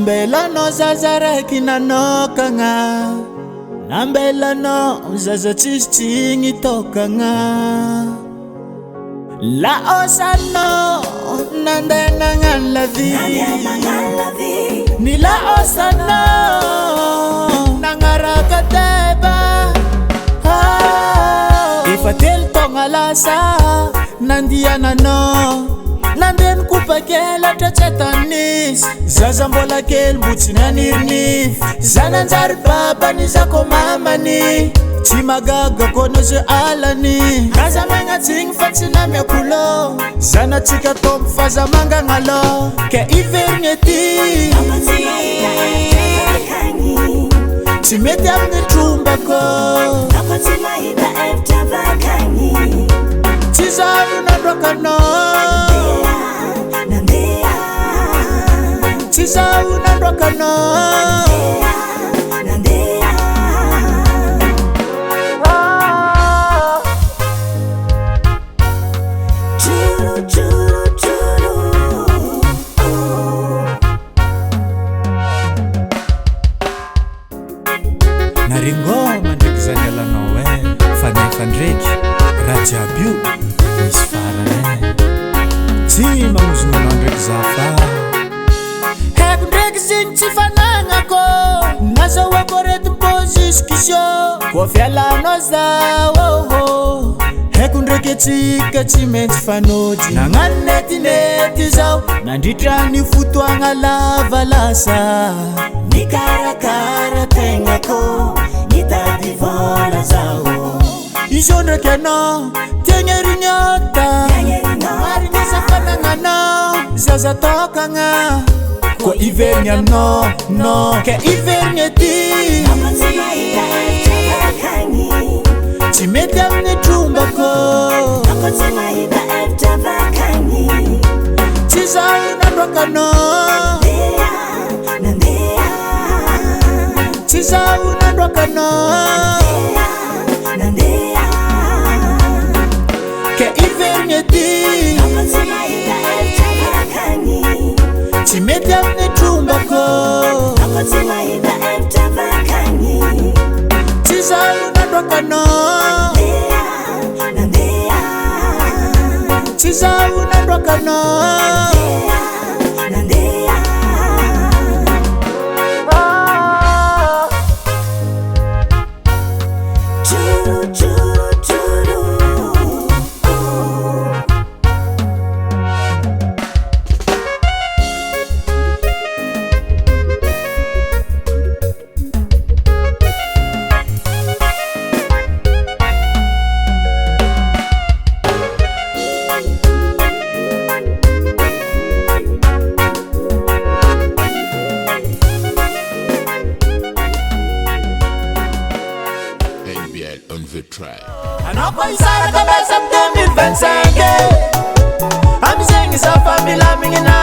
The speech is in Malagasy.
Nambelano zaza raiky nanokagna, nambelano zaza tsisy tsigny tokagna. La osano nandeha nagnano la vie, ni la osano nagnaraka teba. Efa telo taogna lasa nandiananao, nandeha nikopak'elatra tsy atanisy. Zaza mbola kely mbo tsy naniriny, zananjary babany zako mamany. Tsy magaga koa ze alany, raza magnatsigny fa tsy namiakolô. Zanatsika tombo faza mangagnalô, ke iverigny ety tsy mety amin'ny trombako. Tsy zaho nandroakanao, tsy zaho nandroakanao. Naringoma ndraiky zany alanao fa nefa ndraiky raha jiaby io misy farany tsy magnozona anao ndraiky zafa. Haiko ndraiky zigny tsy fanagnako, nazahoako retim-position koa fialanao zao. Haiko ndraiky atsika tsy maintsy fanojy, nagnano netinety zao nandritra ny fotoagna lava lasa. Nikarakara tegnako nitady vola zao. Izo ndraiky anao tiagnerignota, marinisa fanagnanao zaza tokagna. Koa iverigny aminao no ke iverigny ety tsy mety amin'ny trombako. Tsy zaho nandroakanao, tsy zaho nandroakanao, ke iverigny ety tsy mety amin'ny trombako. Tsy zaho nandroakanao, tsy zaho nandroakanao. Anao koa isara ka besa 2025 amizegny za fa milamigny na